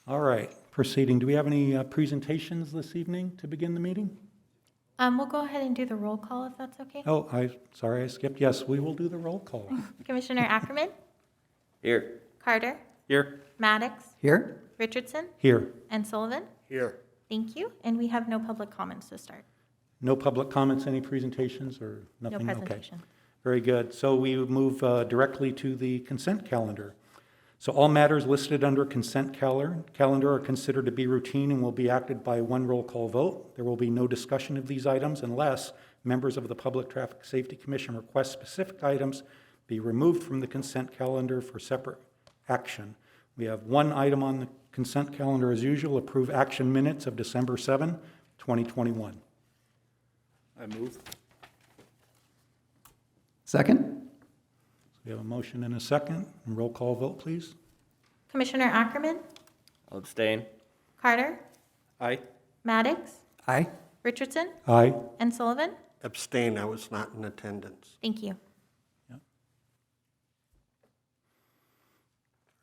All right, proceeding. Do we have any presentations this evening to begin the meeting? We'll go ahead and do the roll call if that's okay. Oh, sorry, I skipped. Yes, we will do the roll call. Commissioner Ackerman, Here. Carter, Here. Maddox, Here? Richardson, Here. and Sullivan. Here. Thank you. And we have no public comments to start. No public comments, any presentations or No nothing? presentation. Okay. Very good. So we move directly to the consent calendar. So all matters listed under consent calendar are considered to be routine and will be acted by one roll call vote. There will be no discussion of these items unless members of the Public Traffic Safety Commission request specific items be removed from the consent calendar for separate action. We have one item on the consent calendar as usual, approve action minutes of December 7, 2021. I move. Second? We have a motion and a second. Roll call vote, please. Commissioner Ackerman, I'll abstain. Carter, Aye. Maddox, Aye. Richardson, Aye. and Sullivan. Abstain, I was not in attendance. Thank you.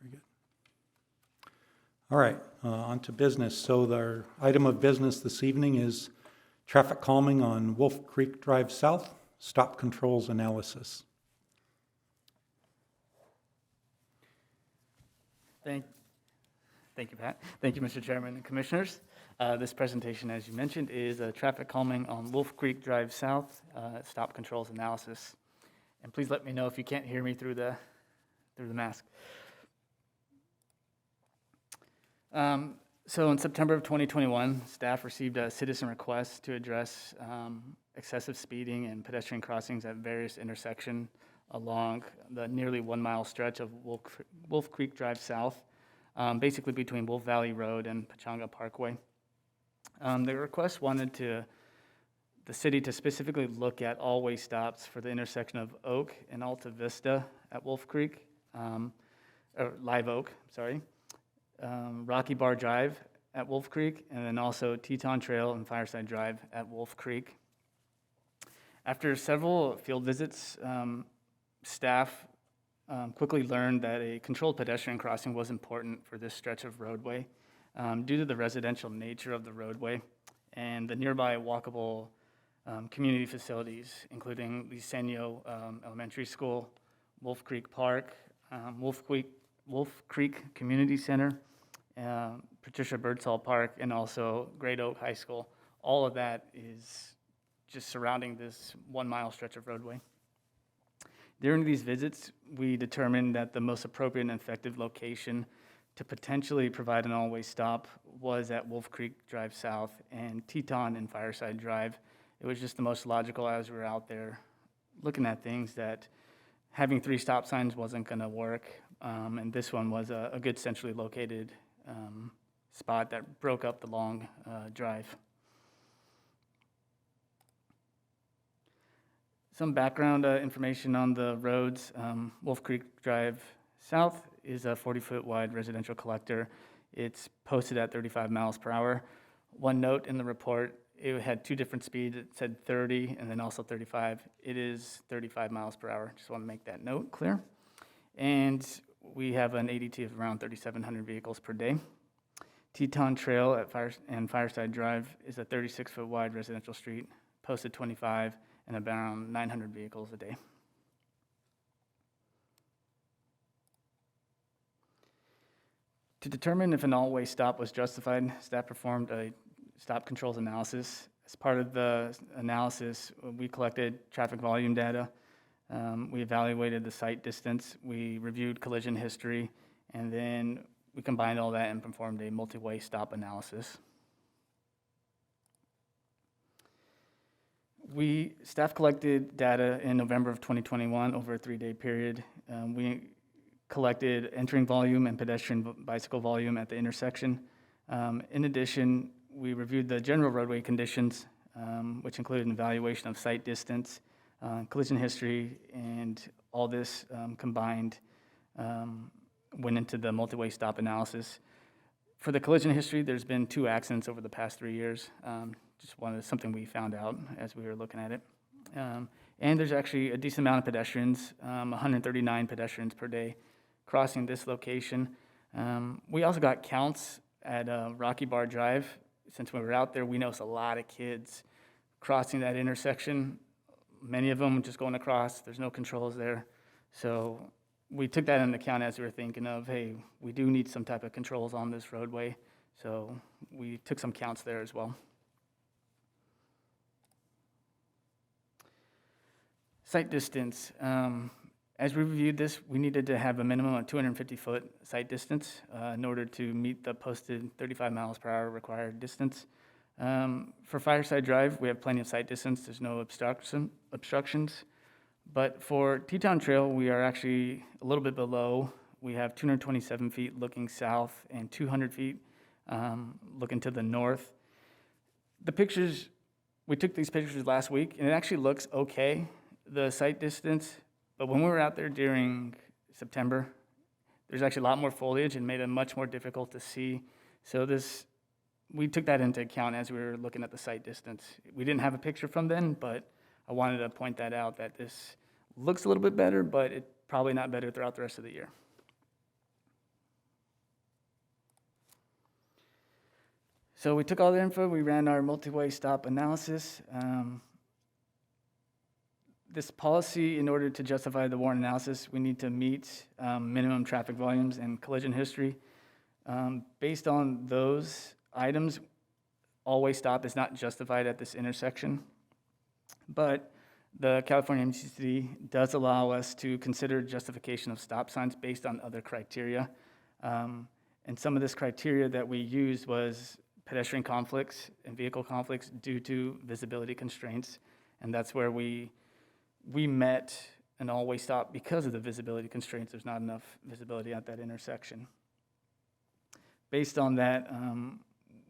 Very good. All right, on to business. So the item of business this evening is traffic calming on Wolf Creek Drive South, stop controls analysis. Thank you, Pat. Thank you, Mr. Chairman and Commissioners. This presentation, as you mentioned, is a traffic calming on Wolf Creek Drive South, stop controls analysis. And please let me know if you can't hear me through the mask. So in September of 2021, staff received a citizen request to address excessive speeding and pedestrian crossings at various intersections along the nearly 1 mile stretch of Wolf Creek Drive South, basically between Wolf Valley Road and Pechanga Parkway. The request wanted the city to specifically look at all-way stops for the intersection of Oak and Alta Vista at Wolf Creek, or Live Oak, sorry, Rocky Bar Drive at Wolf Creek, and then also Teton Trail and Fireside Drive at Wolf Creek. After several field visits, staff quickly learned that a controlled pedestrian crossing was important for this stretch of roadway due to the residential nature of the roadway and the nearby walkable community facilities, including Lisenio Elementary School, Wolf Creek Park, Wolf Creek Community Center, Patricia Birdsall Park, and also Great Oak High School. All of that is just surrounding this 1 mile stretch of roadway. During these visits, we determined that the most appropriate and effective location to potentially provide an all-way stop was at Wolf Creek Drive South and Teton and Fireside Drive. It was just the most logical as we were out there looking at things that having 3 stop signs wasn't going to work, and this one was a good centrally located spot that broke up the long drive. Some background information on the roads. Wolf Creek Drive South is a 40-foot wide residential collector. It's posted at 35 miles per hour. One note in the report, it had 2 different speeds. It said 30 and then also 35. It is 35 miles per hour. Just want to make that note clear. And we have an ADT of around 3,700 vehicles per day. Teton Trail at Fireside Drive is a 36-foot wide residential street, posted 25 and around 900 vehicles a day. To determine if an all-way stop was justified, staff performed a stop controls analysis. As part of the analysis, we collected traffic volume data, we evaluated the site distance, we reviewed collision history, and then we combined all that and performed a multi-way stop analysis. Staff collected data in November of 2021 over a 3-day period. We collected entering volume and pedestrian bicycle volume at the intersection. In addition, we reviewed the general roadway conditions, which included an evaluation of site distance, collision history, and all this combined went into the multi-way stop analysis. For the collision history, there's been 2 accidents over the past 3 years. Just something we found out as we were looking at it. And there's actually a decent amount of pedestrians, 139 pedestrians per day crossing this location. We also got counts at Rocky Bar Drive. Since we were out there, we noticed a lot of kids crossing that intersection. Many of them just going across. There's no controls there. So we took that into account as we were thinking of, hey, we do need some type of controls on this roadway. So we took some counts there as well. Sight distance. As we reviewed this, we needed to have a minimum of 250-foot sight distance in order to meet the posted 35 miles per hour required distance. For Fireside Drive, we have plenty of sight distance. There's no obstructions. But for TETON Trail, we are actually a little bit below. We have 227 feet looking south and 200 feet looking to the north. The pictures, we took these pictures last week, and it actually looks okay, the sight distance. But when we were out there during September, there's actually a lot more foliage and made it much more difficult to see. So we took that into account as we were looking at the sight distance. We didn't have a picture from then, but I wanted to point that out, that this looks a little bit better, but it's probably not better throughout the rest of the year. So we took all the info, we ran our multi-way stop analysis. This policy, in order to justify the warrant analysis, we need to meet minimum traffic volumes and collision history. Based on those items, all-way stop is not justified at this intersection. But the California MCC does allow us to consider justification of stop signs based on other criteria. And some of this criteria that we used was pedestrian conflicts and vehicle conflicts due to visibility constraints. And that's where we met an all-way stop because of the visibility constraints. There's not enough visibility at that intersection. Based on that,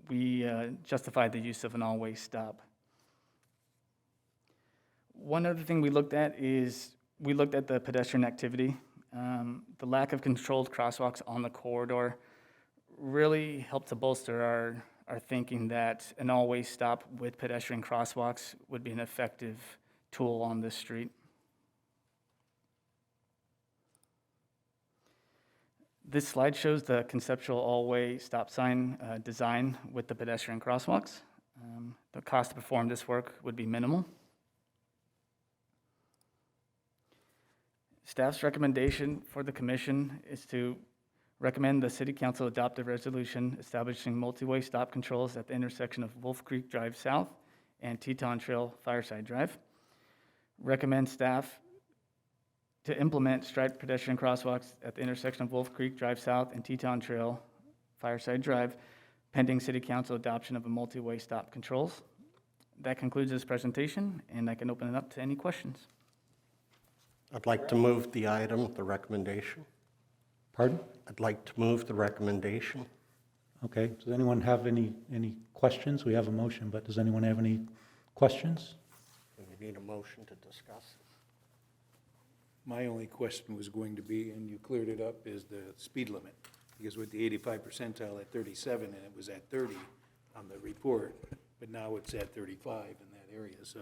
we justified the use of an all-way stop. One other thing we looked at is we looked at the pedestrian activity. The lack of controlled crosswalks on the corridor really helped to bolster our thinking that an all-way stop with pedestrian crosswalks would be an effective tool on this street. This slide shows the conceptual all-way stop sign design with the pedestrian crosswalks. The cost to perform this work would be minimal. Staff's recommendation for the commission is to recommend the City Council adopt a resolution establishing multi-way stop controls at the intersection of Wolf Creek Drive South and Teton Trail Fireside Drive. Recommend staff to implement striped pedestrian crosswalks at the intersection of Wolf Creek Drive South and Teton Trail Fireside Drive, pending City Council adoption of a multi-way stop controls. That concludes this presentation, and I can open it up to any questions. I'd like to move the item, the recommendation. Pardon? I'd like to move the recommendation. Okay, does anyone have any questions? We have a motion, but does anyone have any questions? We need a motion to discuss. My only question was going to be, and you cleared it up, is the speed limit. Because with the 85 percentile at 37, and it was at 30 on the report, but now it's at 35 in that area, so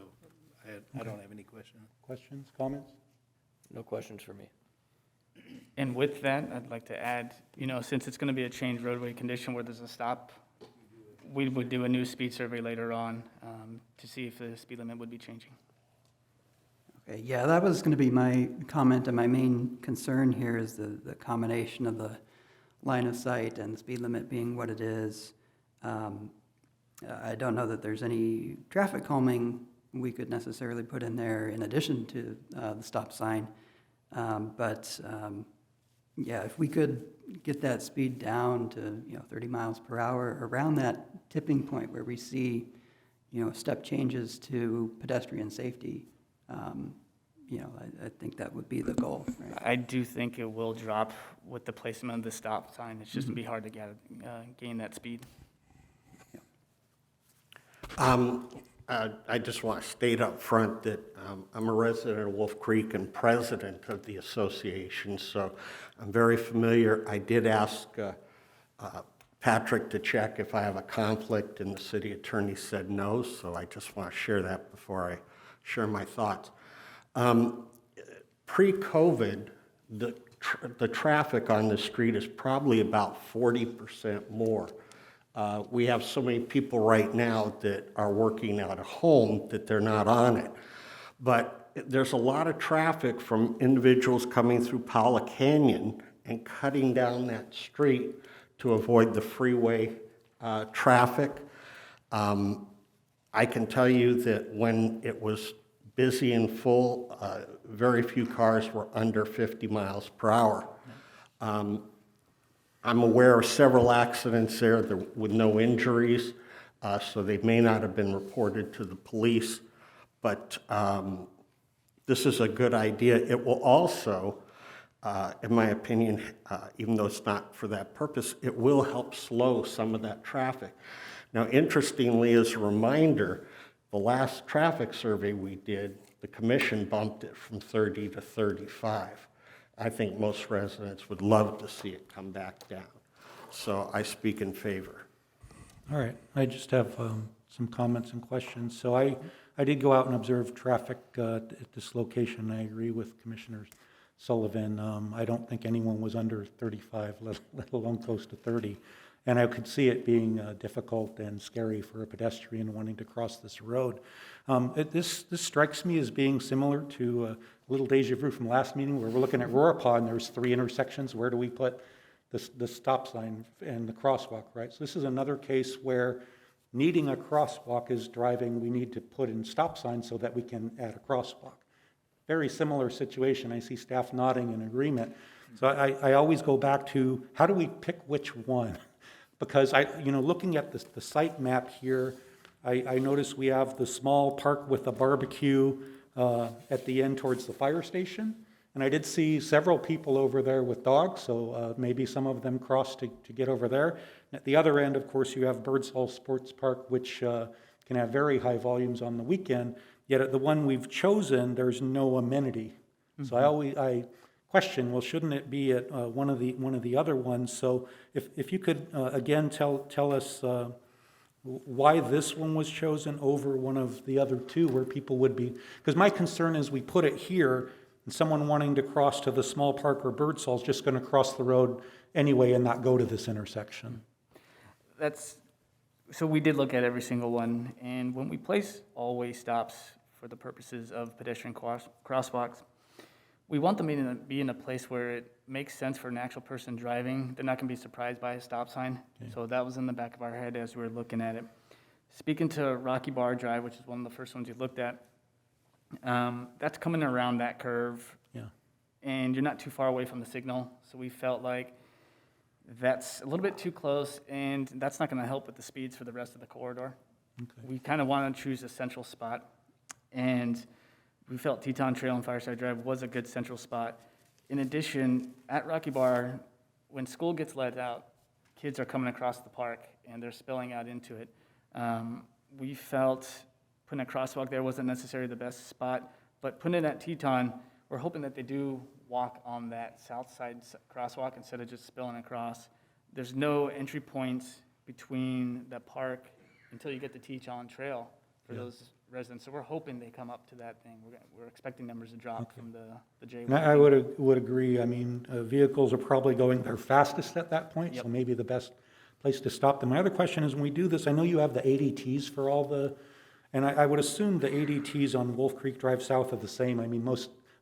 I don't have any questions. Questions, comments? No questions for me. And with that, I'd like to add, since it's going to be a changed roadway condition where there's a stop, we would do a new speed survey later on to see if the speed limit would be changing. Okay, yeah, that was going to be my comment, and my main concern here is the combination of the line of sight and the speed limit being what it is. I don't know that there's any traffic calming we could necessarily put in there in addition to the stop sign. Yeah, if we could get that speed down to 30 miles per hour around that tipping point where we see step changes to pedestrian safety, I think that would be the goal. Right? I do think it will drop with the placement of the stop sign. It's just going to be hard to gain that speed. I just want to state up front that I'm a resident of Wolf Creek and president of the association, so I'm very familiar. I did ask Patrick to check if I have a conflict, and the city attorney said no, so I just want to share that before I share my thoughts. Pre-COVID, the traffic on the street is probably about 40% more We have so many people right now that are working out of home that they're not on it. But there's a lot of traffic from individuals coming through Paula Canyon and cutting down that street to avoid the freeway traffic. I can tell you that when it was busy and full, very few cars were under 50 miles per hour. I'm aware of several accidents there with no injuries, so they may not have been reported to the police, but this is a good idea. It will also, in my opinion, even though it's not for that purpose, it will help slow some of that traffic. Now, interestingly, as a reminder, the last traffic survey we did, the commission bumped it from 30 to 35. I think most residents would love to see it come back down. So I speak in favor. All right, I just have some comments and questions. So I did go out and observe traffic at this location. I agree with Commissioner Sullivan. I don't think anyone was under 35, let alone close to 30. And I could see it being difficult and scary for a pedestrian wanting to cross this road. This strikes me as being similar to a little deja vu from last meeting where we're looking at Rorpaw and there's 3 intersections. Where do we put the stop sign and the crosswalk, right? So this is another case where needing a crosswalk is driving, we need to put in stop signs so that we can add a crosswalk. Very similar situation. I see staff nodding in agreement. So I always go back to how do we pick which one? Because looking at the site map here, I notice we have the small park with a barbecue at the end towards the fire station. And I did see several people over there with dogs, so maybe some of them crossed to get over there. And at the other end, of course, you have Birdsall Sports Park, which can have very high volumes on the weekend. Yet at the one we've chosen, there's no amenity. Mm-hmm. So I question, well, shouldn't it be at one of the other ones? So if you could again tell us why this one was chosen over one of the other 2 where people would be, because my concern is we put it here and someone wanting to cross to the small park or Birdsall is just going to cross the road anyway and not go to this intersection. So we did look at every single one, and when we place all-way stops for the purposes of pedestrian crosswalks, we want them to be in a place where it makes sense for an actual person driving. They're not going to be surprised by a stop sign. Okay. So that was in the back of our head as we were looking at it. Speaking to Rocky Bar Drive, which is one of the first ones you looked at, that's coming around that curve. Yeah. And you're not too far away from the signal. So we felt like that's a little bit too close, and that's not going to help with the speeds for the rest of the corridor. Okay. We kind of want to choose a central spot, and we felt TETON Trail and Fireside Drive was a good central spot. In addition, at Rocky Bar, when school gets let out, kids are coming across the park, and they're spilling out into it. We felt putting a crosswalk there wasn't necessarily the best spot, but putting it at Teton, we're hoping that they do walk on that south side crosswalk instead of just spilling across. There's no entry points between the park until you get to Teton Trail for those residents. So we're hoping they come up to that thing. We're expecting numbers to drop from the J1. I would agree. I mean, vehicles are probably going their fastest at that point, so maybe the best place to stop them. My other question is, when we do this, I know you have the ADTs for all the, and I would assume the ADTs on Wolf Creek Drive South are the same. I mean,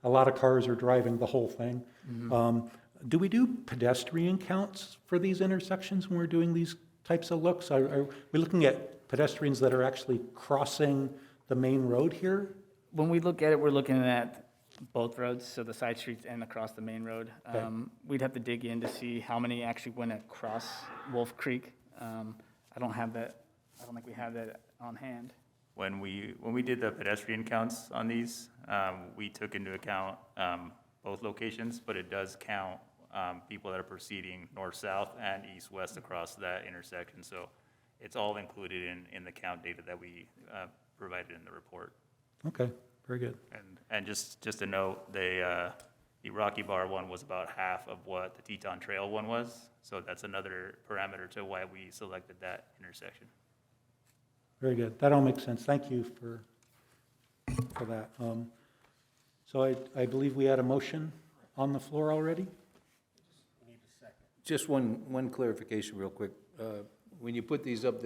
a lot of cars are driving the whole thing. Mm-hmm. Do we do pedestrian counts for these intersections when we're doing these types of looks? Are we looking at pedestrians that are actually crossing the main road here? When we look at it, we're looking at both roads, so the side streets and across the main road. Okay. We'd have to dig in to see how many actually went across Wolf Creek. I don't think we have that on hand. When we did the pedestrian counts on these, we took into account both locations, but it does count people that are proceeding north-south and east-west across that intersection. So it's all included in the count data that we provided in the report. Okay, very good. And just to note, the Rocky Bar one was about half of what the Teton Trail one was. So that's another parameter to why we selected that intersection. Very good. That all makes sense. Thank you for that. So I believe we had a motion on the floor already? Just one clarification real quick. when you put these up,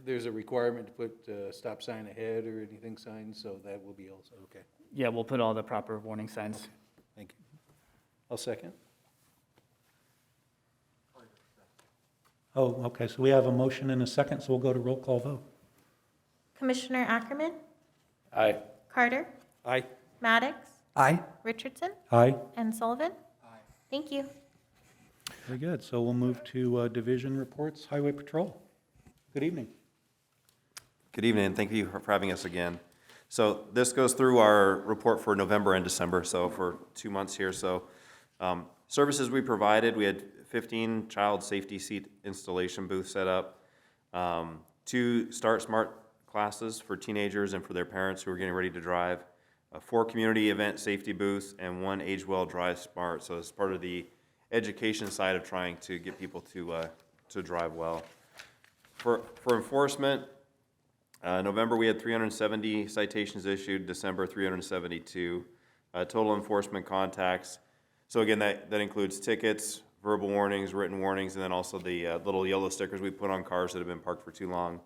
there's a requirement to put stop sign ahead or anything signed, so that will be also, okay, Yeah, we'll put all the proper warning signs. thank you. I'll second. Oh, okay, so we have a motion and a second, so we'll go to roll call vote. Commissioner Ackerman, Aye. Carter, Aye. Maddox, Aye. Richardson, Aye. and Sullivan. Thank you. Very good. So we'll move to division reports. Highway Patrol. Good evening. Good evening, thank you for having us again. So this goes through our report for November and December, so for 2 months here. So services we provided, we had 15 child safety seat installation booths set up, 2 Start Smart classes for teenagers and for their parents who are getting ready to drive, 4 community event safety booths, and 1 Age Well Drive Smart. So it's part of the education side of trying to get people to drive well. For enforcement, November we had 370 citations issued, December 372. Total enforcement contacts. So again, that includes tickets, verbal warnings, written warnings, and then also the little yellow stickers we put on cars that have been parked for too long.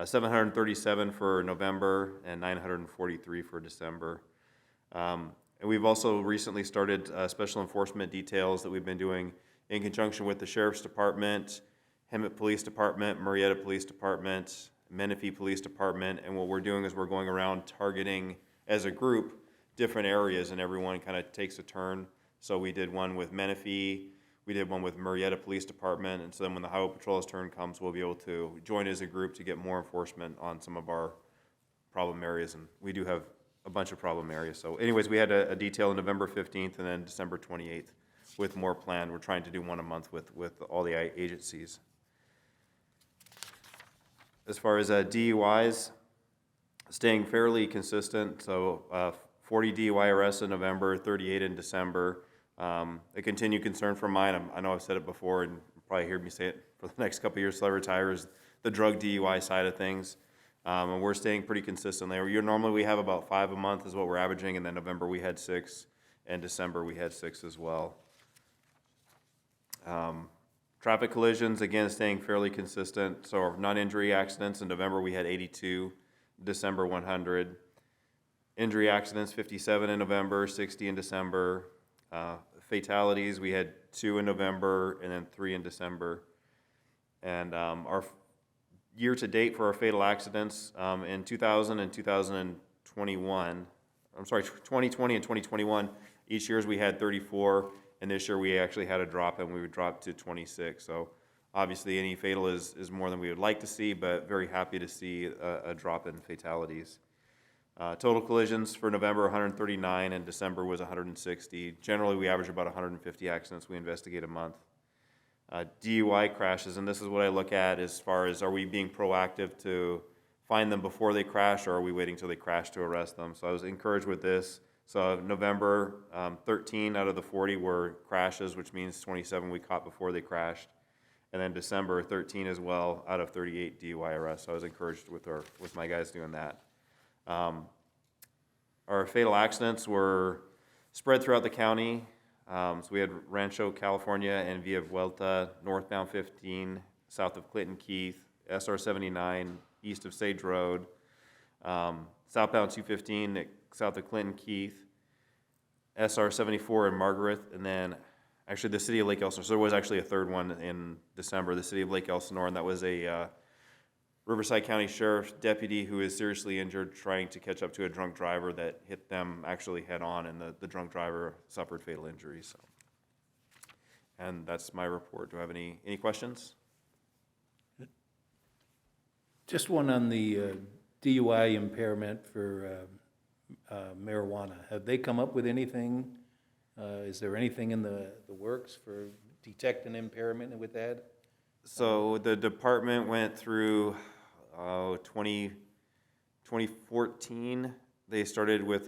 737 for November and 943 for December. And we've also recently started special enforcement details that we've been doing in conjunction with the Sheriff's Department, Hemet Police Department, Marietta Police Department, Menifee Police Department, and what we're doing is we're going around targeting, as a group, different areas, and everyone kind of takes a turn. So we did one with Menifee, we did one with Marietta Police Department, and so then when the Highway Patrol's turn comes, we'll be able to join as a group to get more enforcement on some of our problem areas, and we do have a bunch of problem areas. So anyways, we had a detail on November 15th and then December 28th with more planned. We're trying to do one a month with all the agencies. As far as DUIs, staying fairly consistent, so 40 DUI arrests in November, 38 in December. A continued concern for mine, I know I've said it before and you'll probably hear me say it for the next couple of years till I retire, is the drug DUI side of things. And we're staying pretty consistent there. Normally we have about 5 a month is what we're averaging, and then November we had 6, and December we had 6 as well. Traffic collisions, again, staying fairly consistent. So our non-injury accidents, in November we had 82, December 100. Injury accidents, 57 in November, 60 in December. Fatalities, we had 2 in November and then 3 in December. And our year-to-date for our fatal accidents, in 2000 and 2021, 2020 and 2021, each year we had 34. And this year we actually had a drop, and we would drop to 26. So obviously any fatal is more than we would like to see, but very happy to see a drop in fatalities. Total collisions for November, 139, and December was 160. Generally, we average about 150 accidents we investigate a month. DUI crashes, and this is what I look at as far as, are we being proactive to find them before they crash, or are we waiting till they crash to arrest them? So I was encouraged with this. So November, 13 out of the 40 were crashes, which means 27 we caught before they crashed. And then December, 13 as well out of 38 DUI arrests. So I was encouraged with my guys doing that. Our fatal accidents were spread throughout the county. So we had Rancho, California, and Via Vuelta, northbound 15, south of Clinton Keith, SR 79, east of Sage Road, southbound 215, south of Clinton Keith, SR 74 in Margaret, and then actually the city of Lake Elsinore. So there was actually a third one in December, the city of Lake Elsinore, and that was a Riverside County Sheriff's deputy who is seriously injured trying to catch up to a drunk driver that hit them actually head on, and the drunk driver suffered fatal injuries. So. And that's my report. Do I have any questions? Just one on the DUI impairment for marijuana. Have they come up with anything? Is there anything in the works for detecting impairment with that? So the department went through 2014. They started with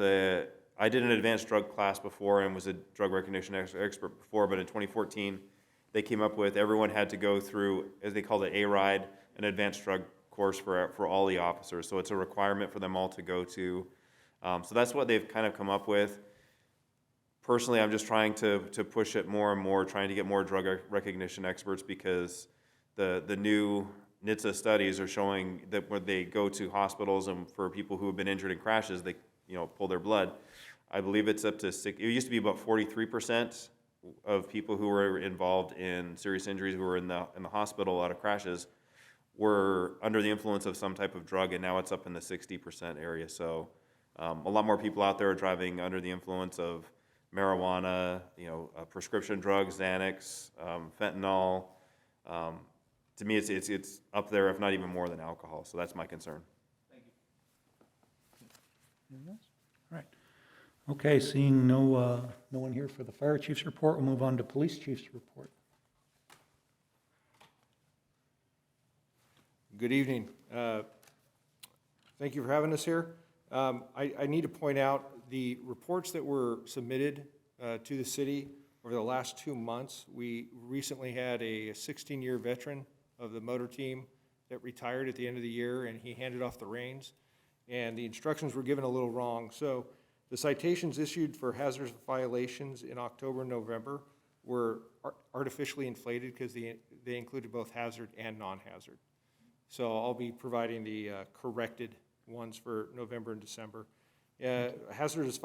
I did an advanced drug class before and was a drug recognition expert before, but in 2014, they came up with everyone had to go through, as they called it, A-RIDE, an advanced drug course for all the officers. So it's a requirement for them all to go to. So that's what they've kind of come up with. Personally, I'm just trying to push it more and more, trying to get more drug recognition experts, because the new NHTSA studies are showing that when they go to hospitals and for people who have been injured in crashes, they, pull their blood. I believe it's up to it used to be about 43% of people who were involved in serious injuries who were in the hospital out of crashes were under the influence of some type of drug, and now it's up in the 60% area. So a lot more people out there are driving under the influence of marijuana, prescription drugs, Xanax, fentanyl. To me, it's up there, if not even more than alcohol. So that's my concern. All right. Okay, seeing no one here for the fire chief's report, we'll move on to police chief's report. Good evening. Thank you for having us here. I need to point out the reports that were submitted to the city over the last 2 months. We recently had a 16-year veteran of the motor team that retired at the end of the year, and he handed off the reins, and the instructions were given a little wrong. So the citations issued for hazardous violations in October and November were artificially inflated because they included both hazard and non-hazard. So I'll be providing the corrected ones for November and December. Hazardous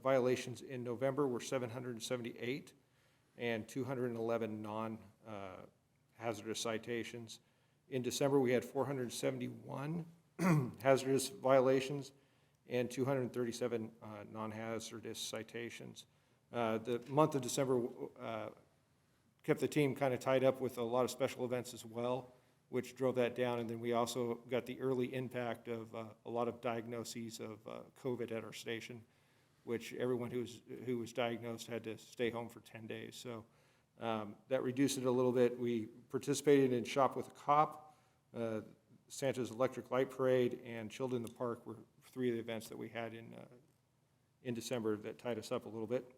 violations in November were 778 and 211 non-hazardous citations. In December, we had 471 hazardous violations and 237 non-hazardous citations. The month of December kept the team kind of tied up with a lot of special events as well, which drove that down. And then we also got the early impact of a lot of diagnoses of COVID at our station, which everyone who was diagnosed had to stay home for 10 days. So that reduced it a little bit. We participated in Shop with a Cop, Santa's Electric Light Parade, and Children in the Park were 3 of the events that we had in December that tied us up a little bit.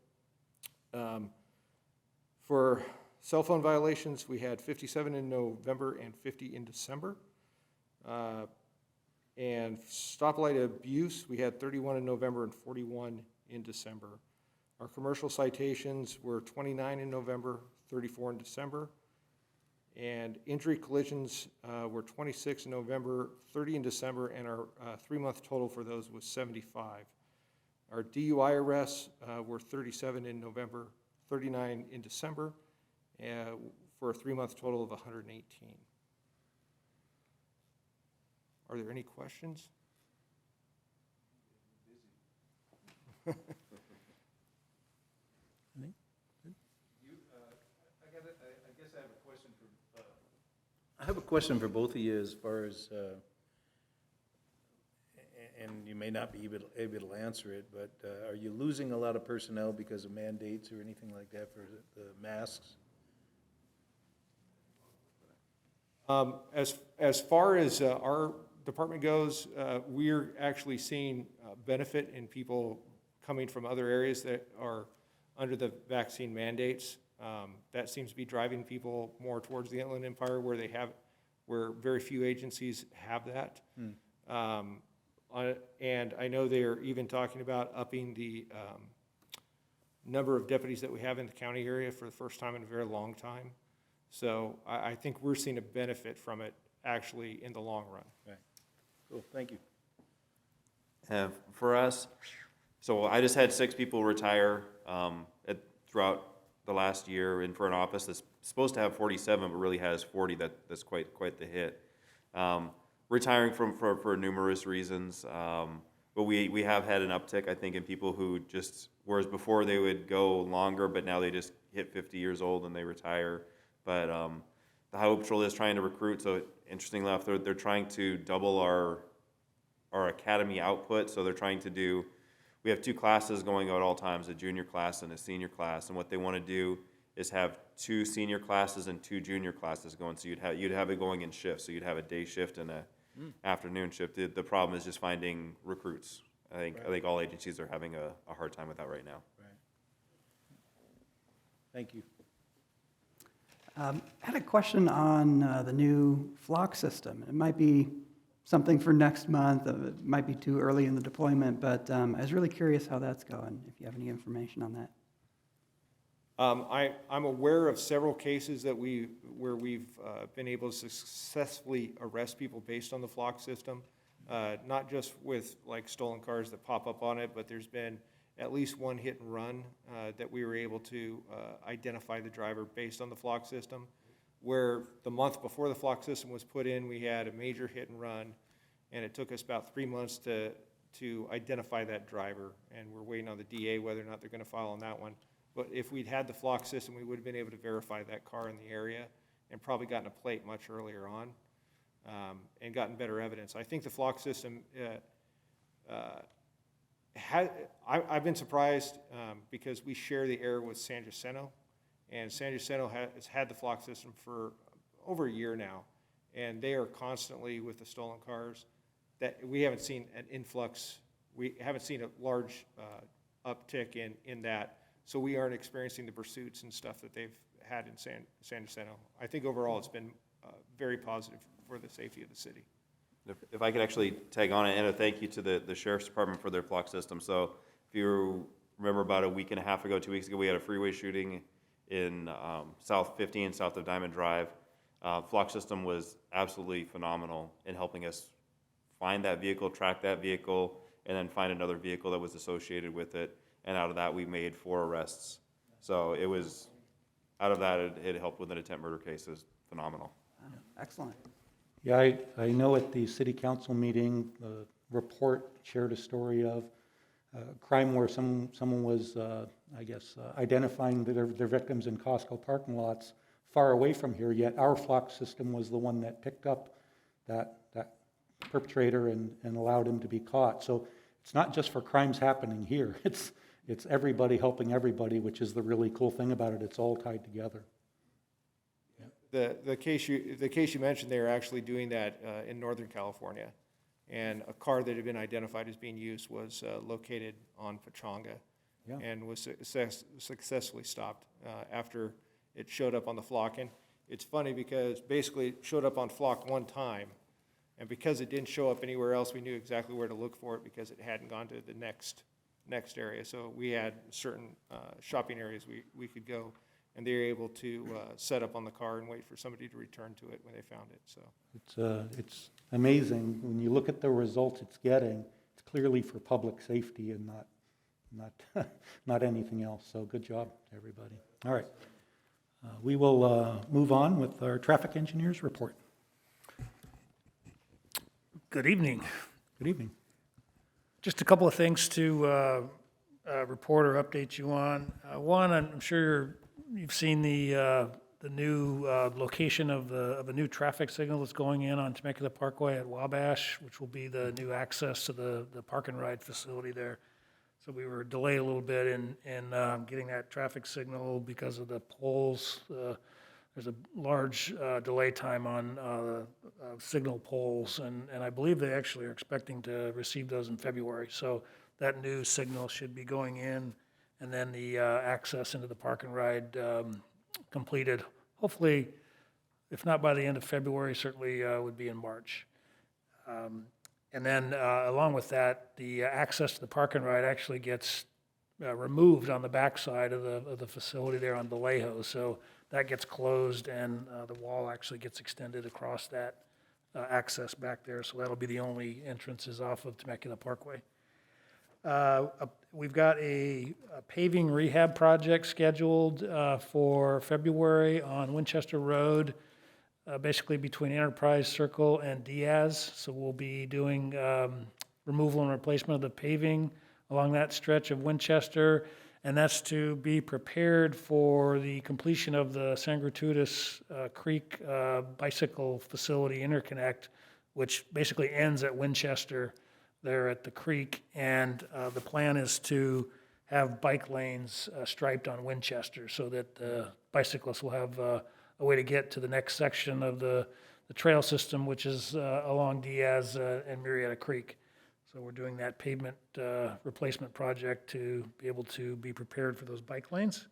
For cell phone violations, we had 57 in November and 50 in December. And stoplight abuse, we had 31 in November and 41 in December. Our commercial citations were 29 in November, 34 in December. And injury collisions were 26 in November, 30 in December, and our 3-month total for those was 75. Our DUI arrests were 37 in November, 39 in December, for a 3-month total of 118. Are there any questions? I have a question for both of you as far as, and you may not be able to answer it, but are you losing a lot of personnel because of mandates or anything like that for the masks? As far as our department goes, we're actually seeing benefit in people coming from other areas that are under the vaccine mandates. That seems to be driving people more towards the Inland Empire where very few agencies have that. And I know they're even talking about upping the number of deputies that we have in the county area for the first time in a very long time. So I think we're seeing a benefit from it actually in the long run. Right. Cool, thank you. For us, so I just had 6 people retire throughout the last year, and for an office that's supposed to have 47 but really has 40, that's quite the hit. Retiring for numerous reasons, but we have had an uptick, I think, in people who just, whereas before they would go longer, but now they just hit 50 years old and they retire. But the Highway Patrol is trying to recruit, so interestingly enough, they're trying to double our academy output, so they're trying to do, we have 2 classes going at all times, a junior class and a senior class, and what they want to do is have 2 senior classes and 2 junior classes going, so you'd have it going in shifts, so you'd have a day shift and a afternoon shift. The problem is just finding recruits. I think all agencies are having a hard time with that right now. Right. Thank you. I had a question on the new flock system. It might be something for next month. It might be too early in the deployment, but I was really curious how that's going, if you have any information on that. I'm aware of several cases where we've been able to successfully arrest people based on the flock system. Not just with like stolen cars that pop up on it, but there's been at least one hit and run that we were able to identify the driver based on the flock system. Where the month before the flock system was put in, we had a major hit and run, and it took us about 3 months to identify that driver, and we're waiting on the DA whether or not they're going to file on that one. But if we'd had the flock system, we would have been able to verify that car in the area and probably gotten a plate much earlier on and gotten better evidence. I think the flock system, I've been surprised because we share the area with San Jacinto, and San Jacinto has had the flock system for over a year now, and they are constantly with the stolen cars. That we haven't seen an influx, we haven't seen a large uptick in that. So we aren't experiencing the pursuits and stuff that they've had in San Jacinto. I think overall it's been very positive for the safety of the city. If I could actually tag on it, and a thank you to the Sheriff's Department for their flock system. So if you remember about a week and a half ago, 2 weeks ago, we had a freeway shooting in South 15, south of Diamond Drive. Flock system was absolutely phenomenal in helping us find that vehicle, track that vehicle, and then find another vehicle that was associated with it. And out of that, we made 4 arrests. So it was, out of that, it helped with an attempt murder case. It was phenomenal. Excellent. Yeah, I know at the city council meeting, the report shared a story of crime where someone was, identifying their victims in Costco parking lots far away from here, yet our flock system was the one that picked up that perpetrator and allowed him to be caught. So it's not just for crimes happening here. It's everybody helping everybody, which is the really cool thing about it. It's all tied together. The case you mentioned, they are actually doing that in Northern California, and a car that had been identified as being used was located on Pachanga, and was successfully stopped after it showed up on the flock. And it's funny because basically it showed up on flock one time, and because it didn't show up anywhere else, we knew exactly where to look for it because it hadn't gone to the next area. So we had certain shopping areas we could go, and they were able to set up on the car and wait for somebody to return to it when they found it. So It's amazing when you look at the results it's getting. It's clearly for public safety and not anything else. So good job, everybody. All right, we will move on with our traffic engineer's report. Good evening. Good evening. Just a couple of things to report or update you on. One, I'm sure you've seen the new location of a new traffic signal that's going in on Temecula Parkway at Wabash, which will be the new access to the park and ride facility there. So we were delayed a little bit in getting that traffic signal because of the poles. There's a large delay time on signal poles, and I believe they actually are expecting to receive those in February. So that new signal should be going in, and then the access into the park and ride completed. Hopefully, if not by the end of February, certainly would be in March. And then along with that, the access to the park and ride actually gets removed on the backside of the facility there on Vallejo. So that gets closed, and the wall actually gets extended across that access back there. So that'll be the only entrances off of Temecula Parkway. We've got a paving rehab project scheduled for February on Winchester Road, basically between Enterprise Circle and Diaz. So we'll be doing removal and replacement of the paving along that stretch of Winchester, and that's to be prepared for the completion of the San Gratuitous Creek bicycle facility interconnect, which basically ends at Winchester there at the creek, and the plan is to have bike lanes striped on Winchester so that bicyclists will have a way to get to the next section of the trail system, which is along Diaz and Murrieta Creek. So we're doing that pavement replacement project to be able to be prepared for those bike lanes.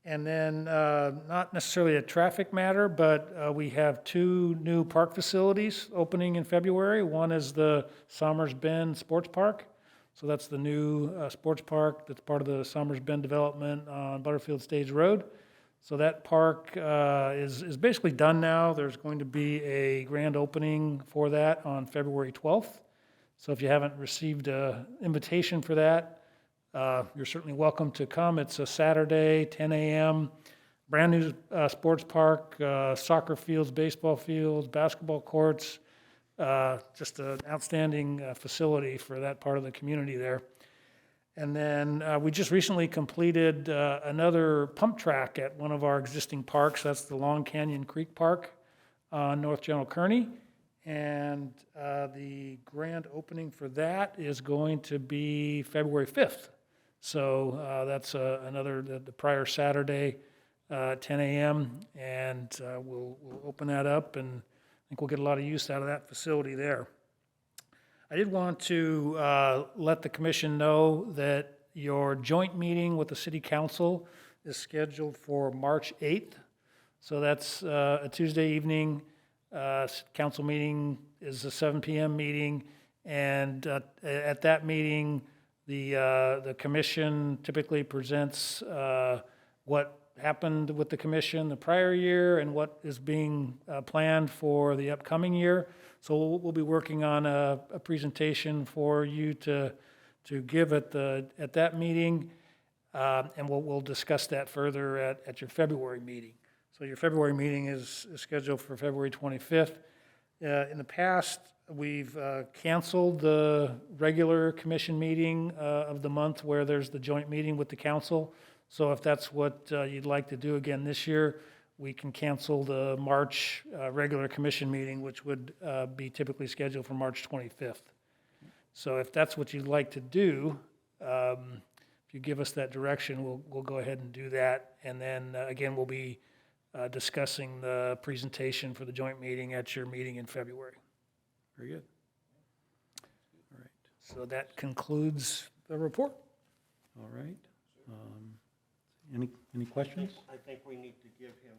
And then, not necessarily a traffic matter, but we have 2 new park facilities opening in February. One is the Somers Bend Sports Park. So that's the new sports park that's part of the Somers Bend development on Butterfield Stage Road. So that park is basically done now. There's going to be a grand opening for that on February 12th. So if you haven't received an invitation for that, you're certainly welcome to come. It's a Saturday, 10 a.m., brand new sports park, soccer fields, baseball fields, basketball courts, just an outstanding facility for that part of the community there. And then we just recently completed another pump track at one of our existing parks. That's the Long Canyon Creek Park on North General Kearney. And the grand opening for that is going to be February 5th. So that's the prior Saturday, 10 a.m. And we'll open that up, and I think we'll get a lot of use out of that facility there. I did want to let the commission know that your joint meeting with the city council is scheduled for March 8th. So that's a Tuesday evening. Council meeting is a 7 p.m. meeting, and at that meeting, the commission typically presents what happened with the commission the prior year and what is being planned for the upcoming year. So we'll be working on a presentation for you to give at that meeting, and we'll discuss that further at your February meeting. So your February meeting is scheduled for February 25th. In the past, we've canceled the regular commission meeting of the month where there's the joint meeting with the council. So if that's what you'd like to do again this year, we can cancel the March regular commission meeting, which would be typically scheduled for March 25th. So if that's what you'd like to do, if you give us that direction, we'll go ahead and do that. And then again, we'll be discussing the presentation for the joint meeting at your meeting in February. Very good. All right. So that concludes the report. All right. Any questions? I think we need to give him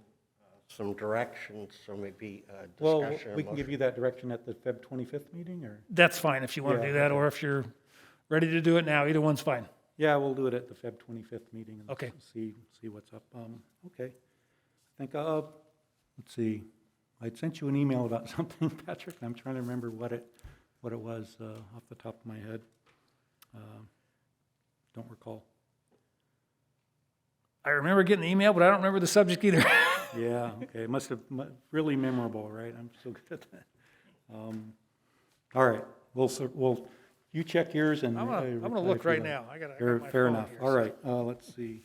some directions, so maybe discussion. Well, we can give you that direction at the Feb 25th meeting, or? That's fine if you want to Yeah, do that, okay. or if you're ready to do it now, either one's fine. Yeah, we'll do it at the Feb 25th meeting and Okay. see what's up. Okay. I think, let's see, I'd sent you an email about something, Patrick. I'm trying to remember what it was off the top of my head. Don't recall. I remember getting the email, but I don't remember the subject either. Yeah, okay, it must have, really memorable, right? I'm so good at that. All right, we'll, you check yours and. I'm gonna look right now. I got my Fair phone enough, here, all so- right, let's see.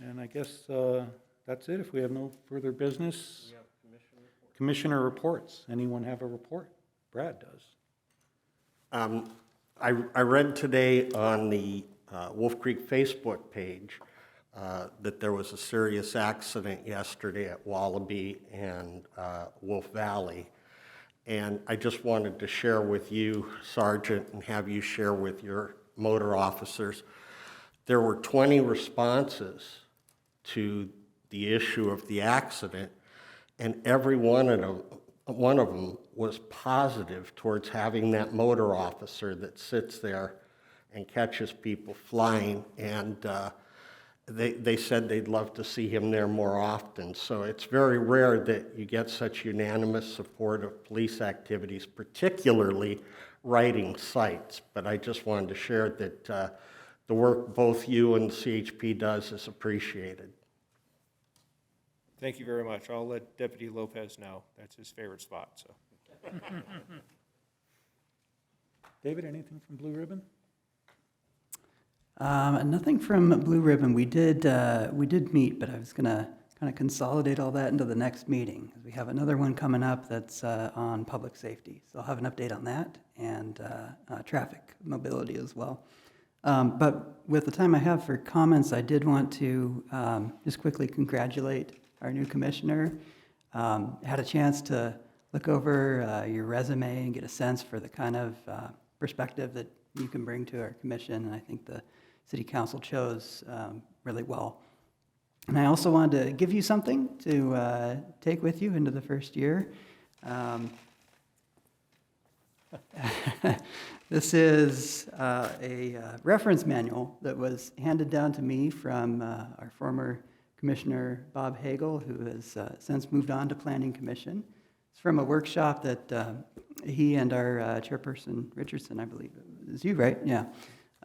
And I guess that's it, if we have no further business. Commissioner reports, anyone have a report? Brad does. I read today on the Wolf Creek Facebook page that there was a serious accident yesterday at Wallaby and Wolf Valley. And I just wanted to share with you, Sergeant, and have you share with your motor officers. There were 20 responses to the issue of the accident, and every one of them was positive towards having that motor officer that sits there and catches people flying, and they said they'd love to see him there more often. So it's very rare that you get such unanimous support of police activities, particularly writing sites. But I just wanted to share that the work both you and CHP does is appreciated. Thank you very much. I'll let Deputy Lopez know. That's his favorite spot, so. David, anything from Blue Ribbon? Nothing from Blue Ribbon. We did meet, but I was gonna kind of consolidate all that into the next meeting. We have another one coming up that's on public safety. So I'll have an update on that and traffic mobility as well. But with the time I have for comments, I did want to just quickly congratulate our new commissioner. Had a chance to look over your resume and get a sense for the kind of perspective that you can bring to our commission, and I think the city council chose really well. And I also wanted to give you something to take with you into the first year. This is a reference manual that was handed down to me from our former Commissioner Bob Hagel, who has since moved on to Planning Commission. It's from a workshop that he and our chairperson, Richardson, I believe, it was you, right? Yeah,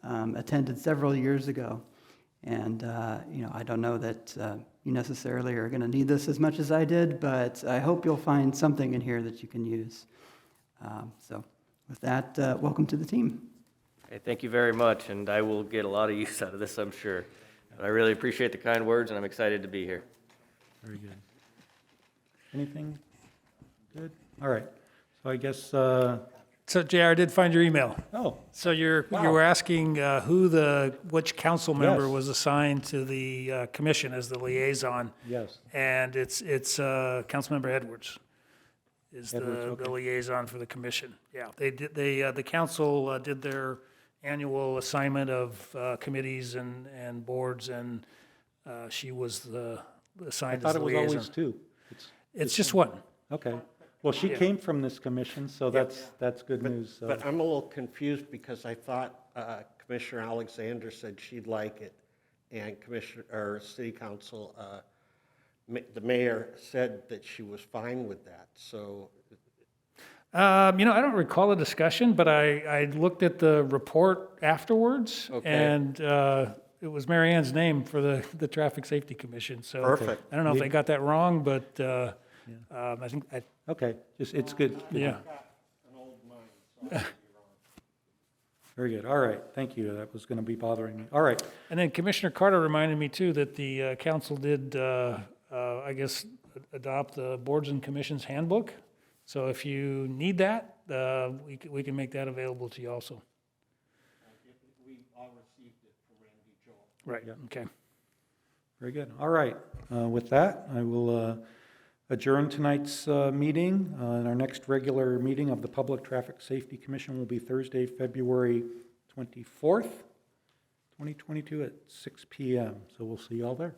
attended several years ago. And, I don't know that you necessarily are going to need this as much as I did, but I hope you'll find something in here that you can use. So with that, welcome to the team. Hey, thank you very much, and I will get a lot of use out of this, I'm sure. But I really appreciate the kind words, and I'm excited to be here. Very good. Anything? Good? All right. So I guess, So JR, I did find your email. oh, So you Wow. were asking which council member Yes. was assigned to the commission as the liaison, yes. and it's Councilmember Edwards is Edwards, the okay. liaison for the commission. Yeah, the council did their annual assignment of committees and boards, and she was I assigned as thought the it was liaison. always two. It's just one. Okay. Well, she Yeah. came from this commission, so that's good news. So. But I'm a little confused because I thought Commissioner Alexander said she'd like it, and City Council, the mayor said that she was fine with that, so. I don't recall a discussion, but I looked at the report afterwards, Okay. and it was Mary Ann's name for the Traffic Safety Commission, so. Perfect. I don't know if they got that wrong, but I think, Okay, it's good. yeah. Very good. All right, thank you. That was going to be bothering me. All right. And then Commissioner Carter reminded me too that the council did, I guess, adopt the Boards and Commissions Handbook. So if you need that, we can make that available to you also. We all received it from Randy Joel. Right, okay. Very good. All right. With that, I will adjourn tonight's meeting. And our next regular meeting of the Public Traffic Safety Commission will be Thursday, February 24th, 2022 at 6 p.m. So we'll see you all there.